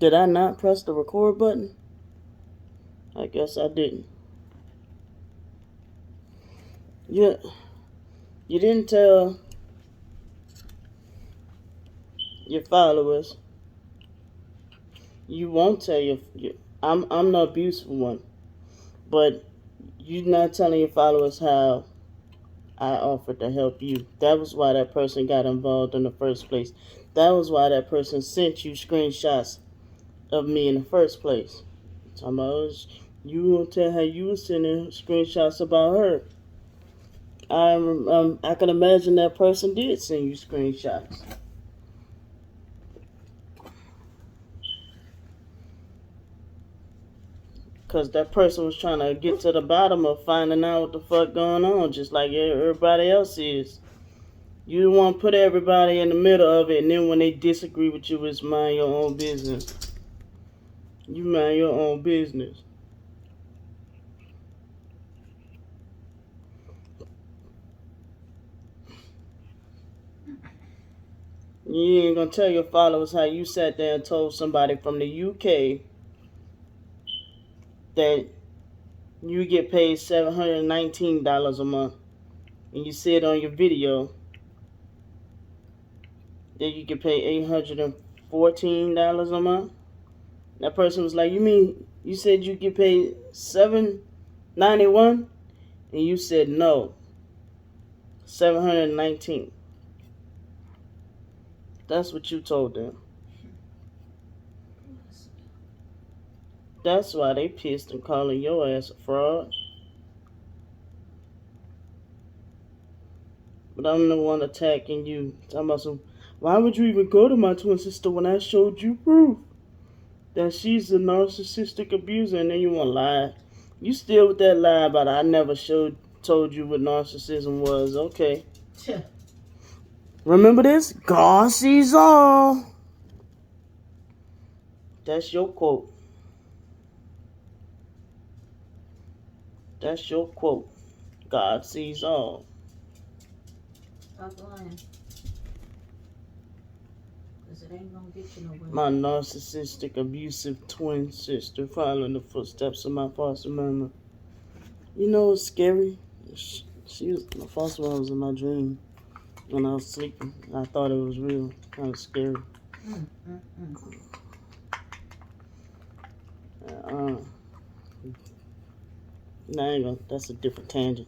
Did I not press the record button? I guess I didn't. You didn't tell your followers. You won't tell I'm the abusive one, but you're not telling your followers how I offered to help you. That was why that person got involved in the first place. That was why that person sent you screenshots of me in the first place. Talking about you won't tell how you were sending screenshots about her. I can imagine that person did send you screenshots. Because that person was trying to get to the bottom of finding out what the fuck going on, just like everybody else is. You don't want to put everybody in the middle of it, and then when they disagree with you, it's mind your own business. You mind your own business. You ain't gonna tell your followers how you sat there and told somebody from the UK that you get paid $719 a month, and you said on your video that you get paid $814 a month. That person was like, "You mean you said you get paid $791?" And you said no, $719. That's what you told them. That's why they pissed and calling your ass a fraud. But I'm the one attacking you. Talking about some, why would you even go to my twin sister when I showed you proof that she's a narcissistic abuser? And then you want to lie. You still with that lie about I never told you what narcissism was. Okay. Remember this? God sees all. That's your quote. That's your quote. God sees all. Stop lying. Because it ain't going to get you nowhere. My narcissistic, abusive twin sister following the footsteps of my foster mama. You know what's scary? My foster mama was in my dream when I was sleeping. I thought it was real. Kind of scary. That's a different tangent.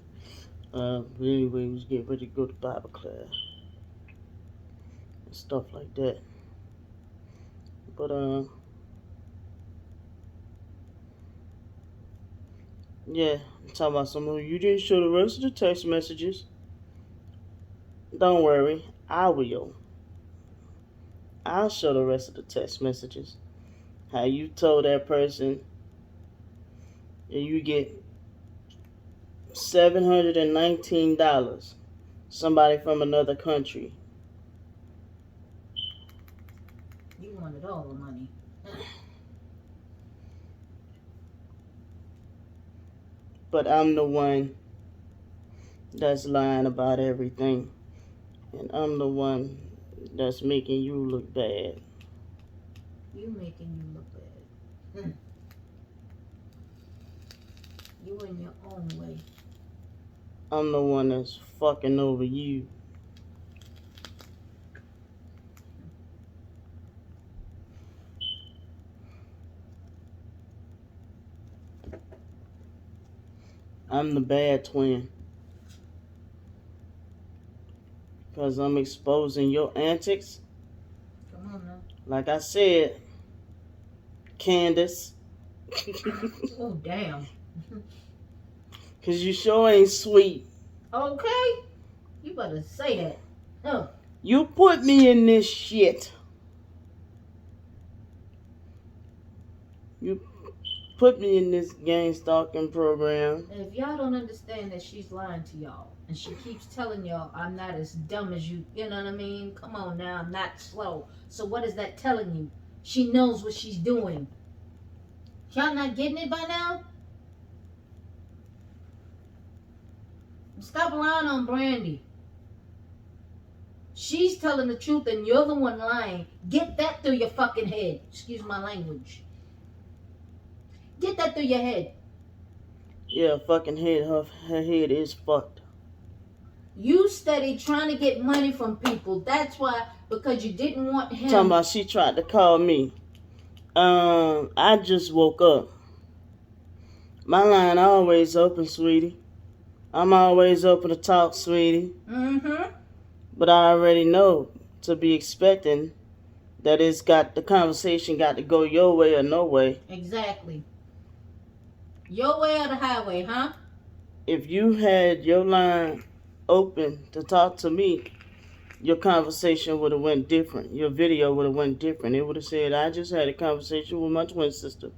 But anyway, we was getting ready to go to Bible class and stuff like that. But yeah, I'm talking about some of you didn't show the rest of the text messages. Don't worry, I will. I'll show the rest of the text messages. How you told that person that you get $719. Somebody from another country. You wanted all the money. But I'm the one that's lying about everything. And I'm the one that's making you look bad. You making you look bad. You in your own way. I'm the one that's fucking over you. I'm the bad twin. Because I'm exposing your antics. Come on now. Like I said, Candace. Oh, damn. Because you sure ain't sweet. Okay. You better say that. Huh. You put me in this shit. You put me in this gang stalking program. And if y'all don't understand that she's lying to y'all, and she keeps telling y'all, I'm not as dumb as you, you know what I mean? Come on now, I'm not slow. So what is that telling you? She knows what she's doing. Y'all not getting it by now? Stop lying on Brandy. She's telling the truth and you're the one lying. Get that through your fucking head. Excuse my language. Get that through your head. Yeah, fucking head. Her head is fucked. You steady trying to get money from people. That's why, because you didn't want him. Talking about she tried to call me. I just woke up. My line always open, sweetie. I'm always open to talk, sweetie. Mm-hmm. But I already know to be expecting that the conversation got to go your way or no way. Exactly. Your way or the highway, huh? If you had your line open to talk to me, your conversation would have went different. Your video would have went different. It would have said, I just had a conversation with my twin sister.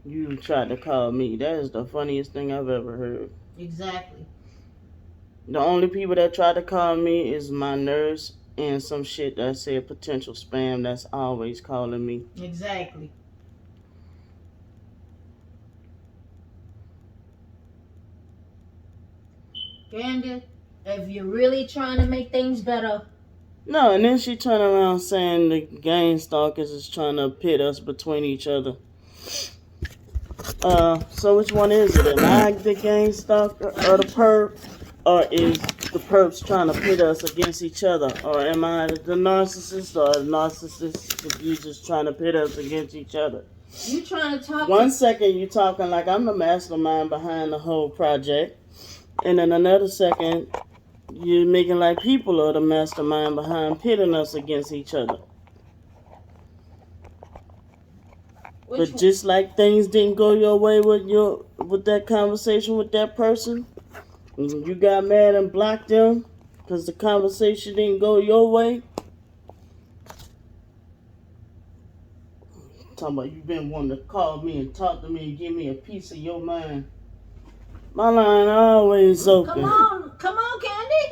You tried to call me. That is the funniest thing I've ever heard. Exactly. The only people that try to call me is my nurse and some shit that said potential spam that's always calling me. Exactly. Candy, if you're really trying to make things better. No, and then she turned around saying the gang stalkers is trying to pit us between each other. So which one is it? Am I the gang stalker or the perp? Or is the perps trying to pit us against each other? Or am I the narcissist or the narcissist abusers trying to pit us against each other? You trying to talk? 1 second you talking like I'm the mastermind behind the whole project. And then another second, you're making like people are the mastermind behind pitting us against each other. But just like things didn't go your way with that conversation with that person, you got mad and blocked them because the conversation didn't go your way. Talking about you been wanting to call me and talk to me and give me a piece of your mind. My line always open. Come on, Candy.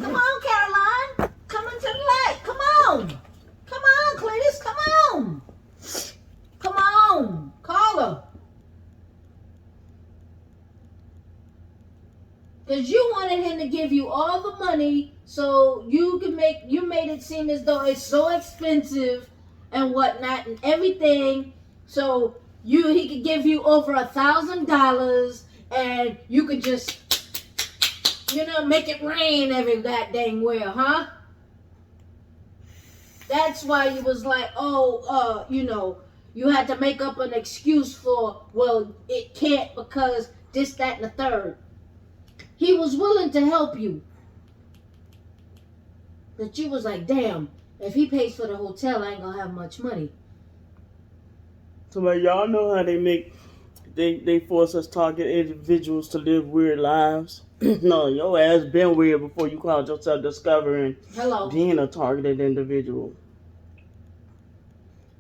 Come on, Caroline. Come into the light. Come on, Cletus. Come on. Call her. Because you wanted him to give you all the money so you made it seem as though it's so expensive and whatnot and everything. So he could give you over $1,000 and you could just, make it rain every that dang where, huh? That's why you was like, you had to make up an excuse for, well, it can't because this, that, and the third. He was willing to help you. But you was like, damn, if he pays for the hotel, I ain't gonna have much money. So like y'all know how they force us target individuals to live weird lives. No, your ass been weird before you called yourself discovering being a targeted individual.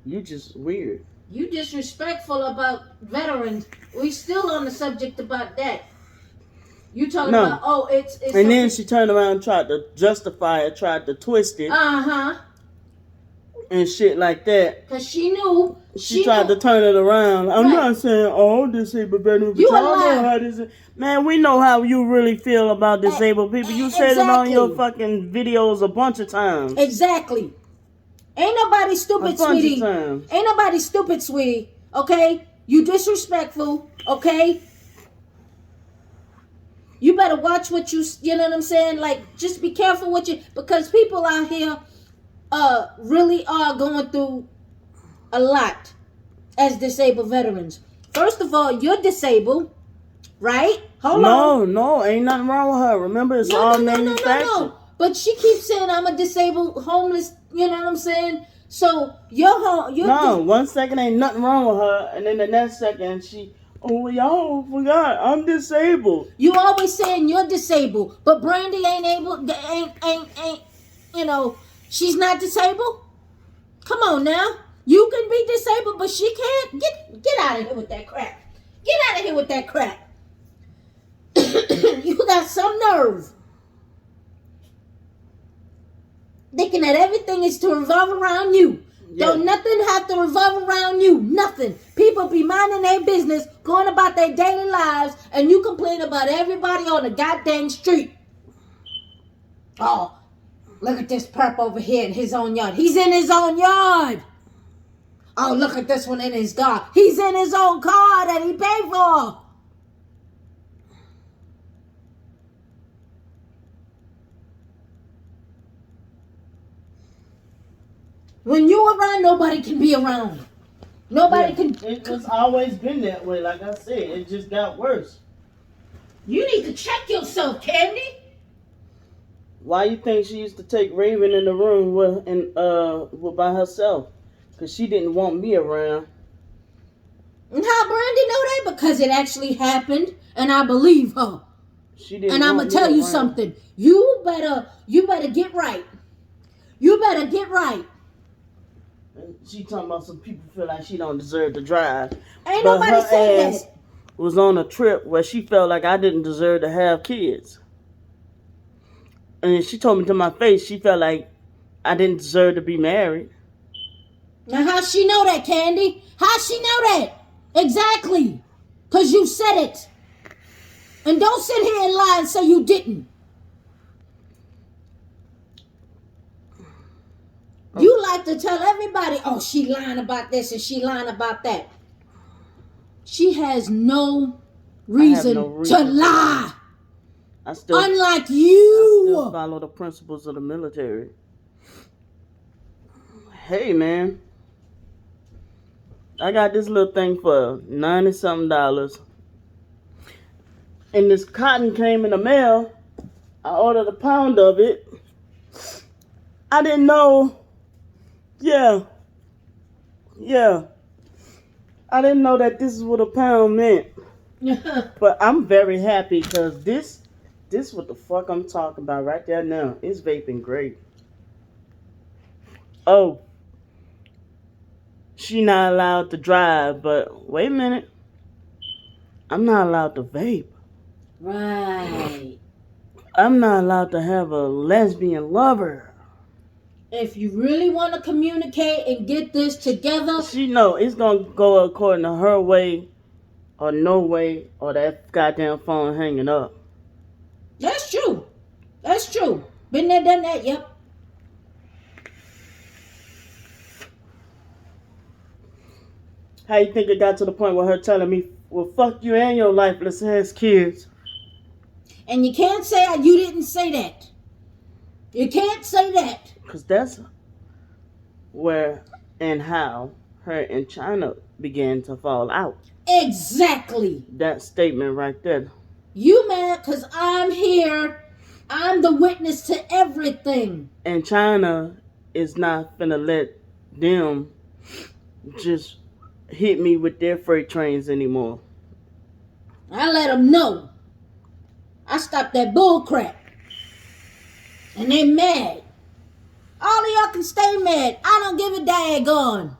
You just weird. You disrespectful about veterans. We still on the subject about that. You talking about, it's and then she turned around and tried to justify it, tried to twist it. Uh-huh. And shit like that. Because she knew. She tried to turn it around. I'm not saying all disabled veterans. You know how this. Man, we know how you really feel about disabled people. You said it on your fucking videos a bunch of times. Exactly. Ain't nobody stupid, sweetie. Ain't nobody stupid, sweetie. Okay? You disrespectful. Okay? You better watch what you know what I'm saying? Like, just be careful what because people out here really are going through a lot as disabled veterans. First of all, you're disabled, right? Hold on. No, ain't nothing wrong with her. Remember, it's all manufactured. No. But she keeps saying I'm a disabled, homeless, you know what I'm saying? So, you're 1 second ain't nothing wrong with her, and then the next second y'all forgot, I'm disabled. You always saying you're disabled, but Brandy she's not disabled? Come on now. You can be disabled, but she can't. Get out of here with that crap. Get out of here with that crap. You got some nerve. Thinking that everything is to revolve around you. Yeah. Don't nothing have to revolve around you. Nothing. People be minding their business, going about their daily lives, and you complain about everybody on the goddamn street. Oh, look at this perp over here in his own yard. He's in his own yard. Oh, look at this one in his car. He's in his own car that he paid for. When you around, nobody can be around. Nobody can. It's always been that way. Like I said, it just got worse. You need to check yourself, Candy. Why you think she used to take Raven in the room with by herself? Because she didn't want me around. And how Brandy know that? Because it actually happened, and I believe her. She didn't. And I'm gonna tell you something. You better get right. You better get right. She talking about some people feel like she don't deserve to drive. Ain't But nobody her saying ass that. was on a trip where she felt like I didn't deserve to have kids. And she told me to my face she felt like I didn't deserve to be married. Now how she know that, Candy? How she know that? Exactly. Because you said it. And don't sit here and lie and say you didn't. You like to tell everybody, oh, she lying about this and she lying about that. She has no reason, to lie. Unlike you. I still follow the principles of the military. Hey, man. I got this little thing for $90-something. And this cotton came in the mail. I ordered a pound of it. I didn't know. Yeah. I didn't know that this is what a pound meant. But I'm very happy because this what the fuck I'm talking about right there now. It's vaping great. Oh. She not allowed to drive, but wait a minute. I'm not allowed to vape. Right. I'm not allowed to have a lesbian lover. If you really want to communicate and get this together, She know it's gonna go according to her way or no way or that goddamn phone hanging up. That's true. That's true. Been there, done that, yep. How you think it got to the point where her telling me, well, fuck you and your lifeless ass kids? And you can't say you didn't say that. You can't say that. Because that's where and how her and China began to fall out. Exactly. That statement right there. You mad because I'm here. I'm the witness to everything. And China is not finna let them just hit me with their freight trains anymore. I let them know. I stopped that bull crap. And they mad. All of y'all can stay mad. I don't give a daggone.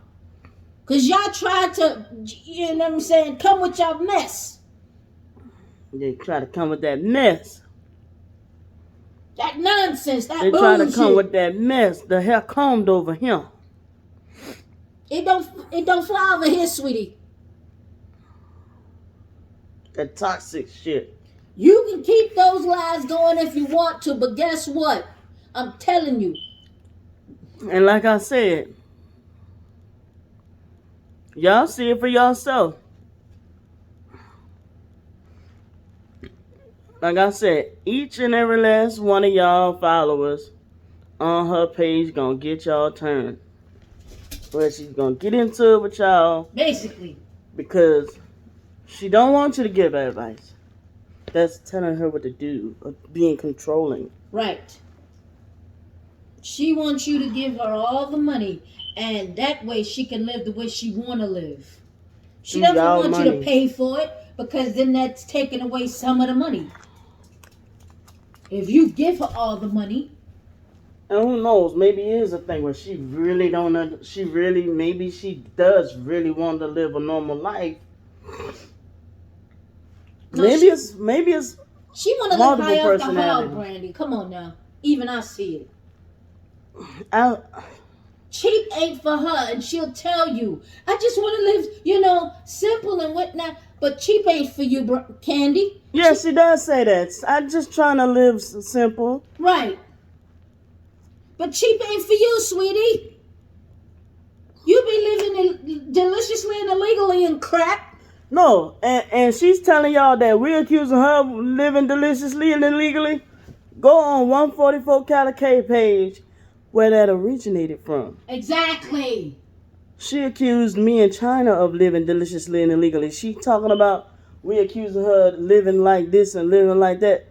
Because y'all tried to, you know what I'm saying, come with y'all mess. They try to come with that mess. That nonsense, that They bullshit. try to come with that mess. The hair combed over him. It don't fly over here, sweetie. That toxic shit. You can keep those lies going if you want to, but guess what? I'm telling you. And like I said, y'all see it for yourself. Like I said, each and every last one of y'all followers on her page gonna get y'all turned. Where she's gonna get into it with y'all. Basically. Because she don't want you to give advice. That's telling her what to do, or being controlling. Right. She wants you to give her all the money, and that way she can live the way she want to live. She doesn't want you to pay for it, because then that's taking away some of the money. If you give her all the money. And who knows, maybe it is a thing where she really maybe she does really want to live a normal life. No, maybe it's she want to live high off the hog, Brandy. Come on now. Even I see it. Cheap ain't for her, and she'll tell you, I just want to live, simple and whatnot. But cheap ain't for you, Candy. Yeah, she does say that. I'm just trying to live simple. Right. But cheap ain't for you, sweetie. You be living deliciously and illegally in crap. No, and she's telling y'all that we're accusing her of living deliciously and illegally. Go on 144 Calico page where that originated from. Exactly. She accused me and China of living deliciously and illegally. She talking about we accusing her of living like this and living like that.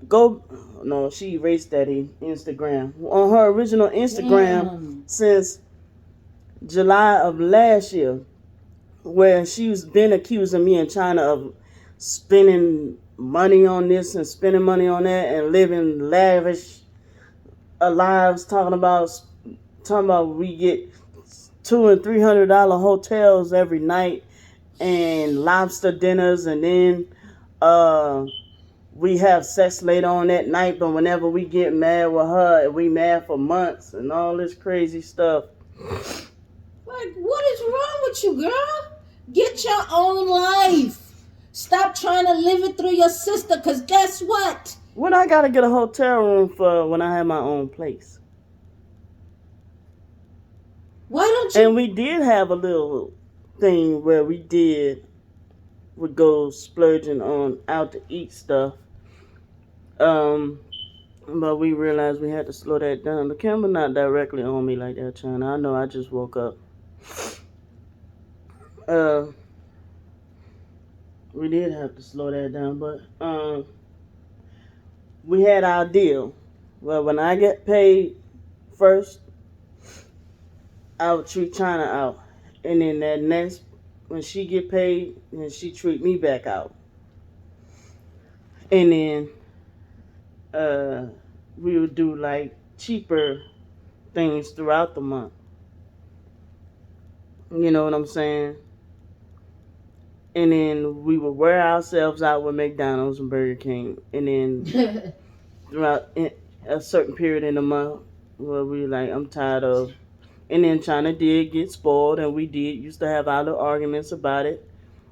No, she erased that Instagram. On her original Instagram since July of last year, where she's been accusing me and China of spending money on this and spending money on that and living lavish lives, talking about we get $200 and $300 hotels every night and lobster dinners, and then we have sex later on that night, but whenever we get mad with her, we mad for months and all this crazy stuff. Like, what is wrong with you, girl? Get your own life. Stop trying to live it through your sister, because guess what? What I gotta get a hotel room for when I have my own place? Why don't you? And we did have a little thing where we would go splurging on out to eat stuff. But we realized we had to slow that down. The camera not directly on me like that, China. I know I just woke up. We did have to slow that down, but we had our deal. Well, when I get paid first, I would treat China out, and then that next, when she get paid, then she treat me back out, and then we would do like cheaper things throughout the month. You know what I'm saying? And then we would wear ourselves out with McDonald's and Burger King, and then throughout a certain period in the month where we like, I'm tired of. And then China did get spoiled, and we used to have our little arguments about it,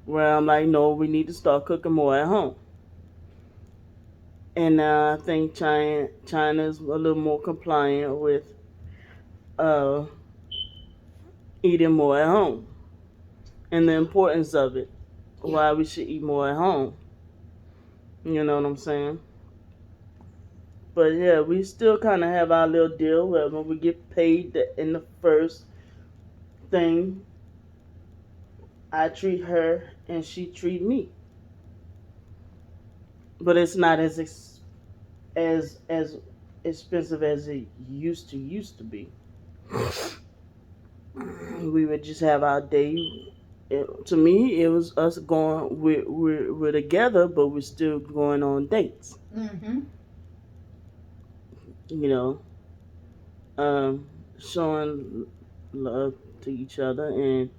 where I'm like, no, we need to start cooking more at home. And now I think China's a little more compliant with eating more at home and the importance of it. Yeah. Why we should eat more at home. You know what I'm saying? But yeah, we still kind of have our little deal where when we get paid in the first thing, I treat her and she treat me. But it's not as expensive as it used to be. We would just have our day. To me, it was us going. We're together, but we're still going on dates. Mm-hmm. You know, showing love to each other, and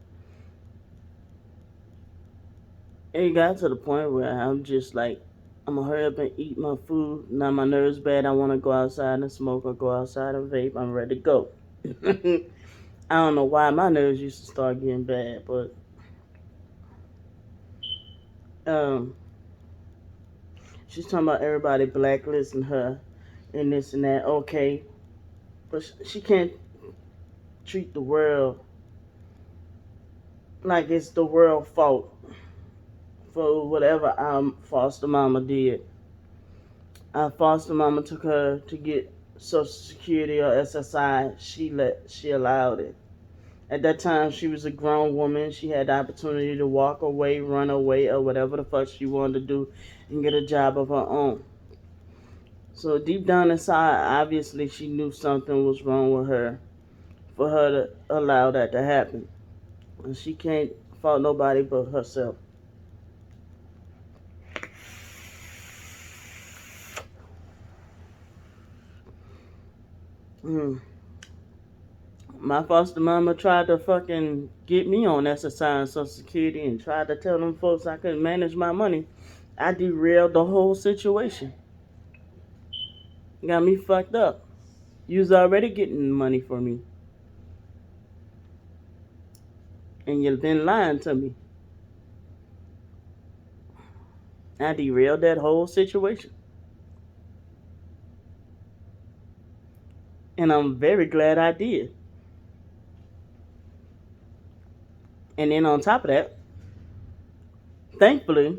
it got to the point where I'm just like, I'm gonna hurry up and eat my food. Now my nerves bad. I want to go outside and smoke or go outside and vape. I'm ready to go. I don't know why my nerves used to start getting bad, but she's talking about everybody blacklisting her and this and that. Okay, but she can't treat the world like it's the world's fault for whatever our foster mama did. Our foster mama took her to get Social Security or SSI. She allowed it. At that time, she was a grown woman. She had the opportunity to walk away, run away, or whatever the fuck she wanted to do and get a job of her own. So deep down inside, obviously she knew something was wrong with her for her to allow that to happen. And she can't fault nobody but herself. My foster mama tried to fucking get me on SSI and Social Security and tried to tell them folks I couldn't manage my money. I derailed the whole situation. Got me fucked up. You was already getting money for me. and you've been lying to me. I derailed that whole situation. And I'm very glad I did. And then on top of that, thankfully,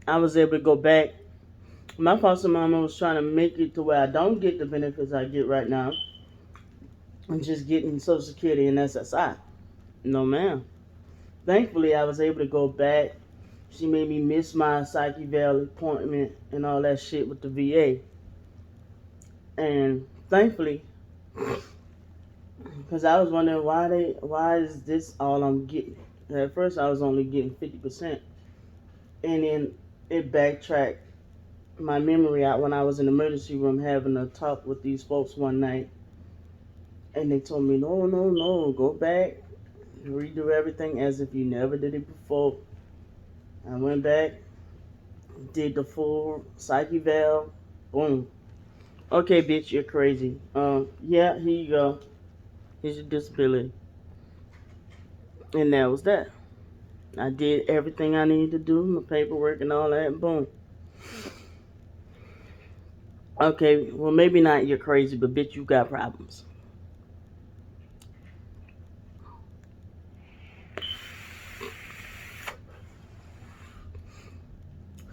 I was able to go back. My foster mama was trying to make it to where I don't get the benefits I get right now. I'm just getting Social Security and SSI. No, ma'am. Thankfully, I was able to go back. She made me miss my Psyche Valley appointment and all that shit with the VA. And thankfully, because I was wondering why is this all I'm getting? At first, I was only getting 50%, and then it backtracked my memory out when I was in the emergency room having a talk with these folks one night, and they told me, no, no, no, go back, redo everything as if you never did it before. I went back, did the full Psyche Valve, boom. Okay, bitch, you're crazy. Yeah, here you go. Here's your disability. And that was that. I did everything I needed to do, my paperwork and all that, and boom. Okay, well, maybe not you're crazy, but bitch, you got problems.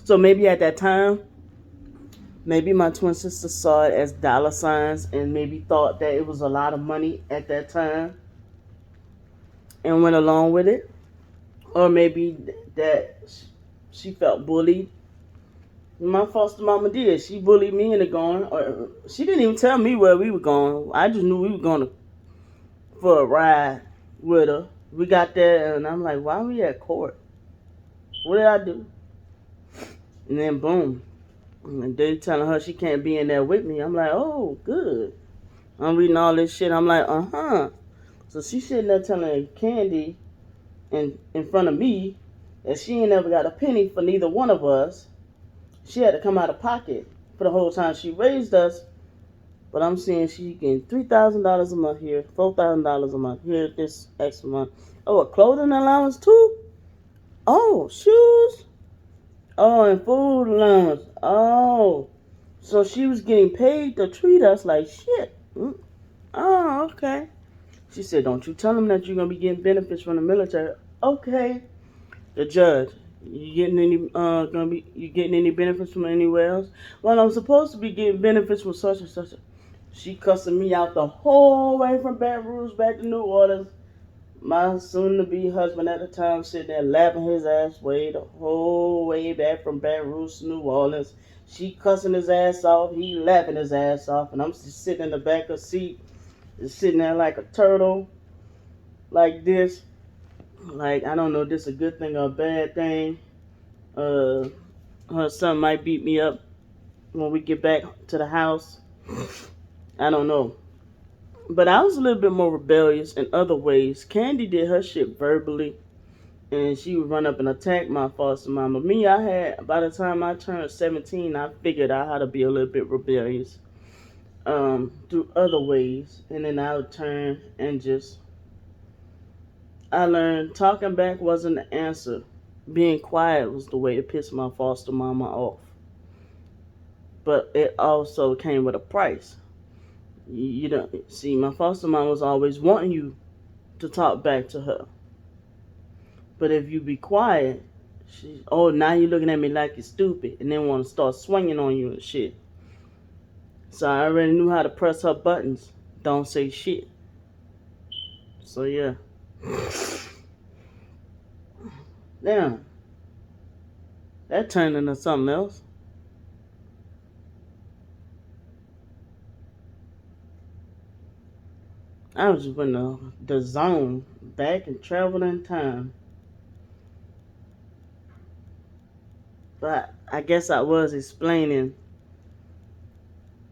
So maybe at that time, maybe my twin sister saw it as dollar signs and maybe thought that it was a lot of money at that time and went along with it. Or maybe that she felt bullied. My foster mama did. She bullied me into going. Or she didn't even tell me where we were going. I just knew we were going for a ride with her. We got there and I'm like, why are we at court? What did I do? And then boom. And they telling her she can't be in there with me. I'm like, oh, good. I'm reading all this shit. I'm like, uh-huh. So she sitting there telling Candy in front of me that she ain't never got a penny for neither one of us. She had to come out of pocket for the whole time she raised us. But I'm seeing she getting $3,000 a month here, $4,000 a month here, this extra month. Oh, a clothing allowance too? Oh, shoes? Oh, and food allowance. Oh. So she was getting paid to treat us like shit. Oh, okay. She said, don't you tell them that you're going to be getting benefits from the military. Okay. The judge, you getting any benefits from anywhere else? Well, I'm supposed to be getting benefits from such and such. She cussing me out the whole way from Baton Rouge back to New Orleans. My soon-to-be husband at the time sitting there laughing his ass away the whole way back from Baton Rouge to New Orleans. She cussing his ass off, he laughing his ass off, and I'm just sitting in the back of the seat, just sitting there like a turtle, like this. Like, I don't know if this is a good thing or a bad thing. Her son might beat me up when we get back to the house. I don't know. But I was a little bit more rebellious in other ways. Candy did her shit verbally, and she would run up and attack my foster mama. Me, by the time I turned 17, I figured out how to be a little bit rebellious through other ways. And then I would turn and I learned talking back wasn't the answer. Being quiet was the way to piss my foster mama off. But it also came with a price. You don't see, my foster mom was always wanting you to talk back to her. But if you be quiet, now you're looking at me like you're stupid, and then want to start swinging on you and shit. So I already knew how to press her buttons. Don't say shit. So yeah. Damn. That turned into something else. I was just in the zone, back and traveling in time. But I guess I was explaining.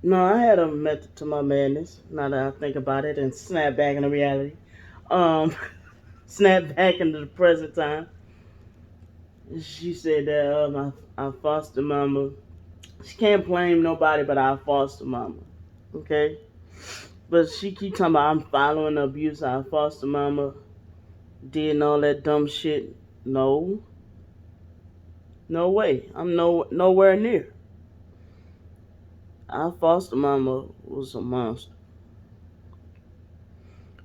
No, I had a method to my madness. Now that I think about it and snap back into reality. Um, snap back into the present time. She said that our foster mama. She can't blame nobody but our foster mama. Okay? But she keep talking about I'm following the abuse of our foster mama. did all that dumb shit. No, no way. I'm nowhere near. Our foster mama was a monster.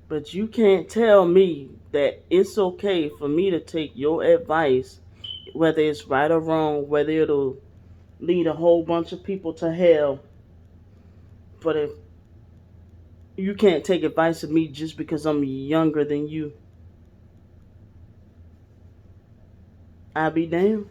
But you can't tell me that it's okay for me to take your advice, whether it's right or wrong, whether it'll lead a whole bunch of people to hell. But if you can't take advice of me just because I'm younger than you, I'll be damned.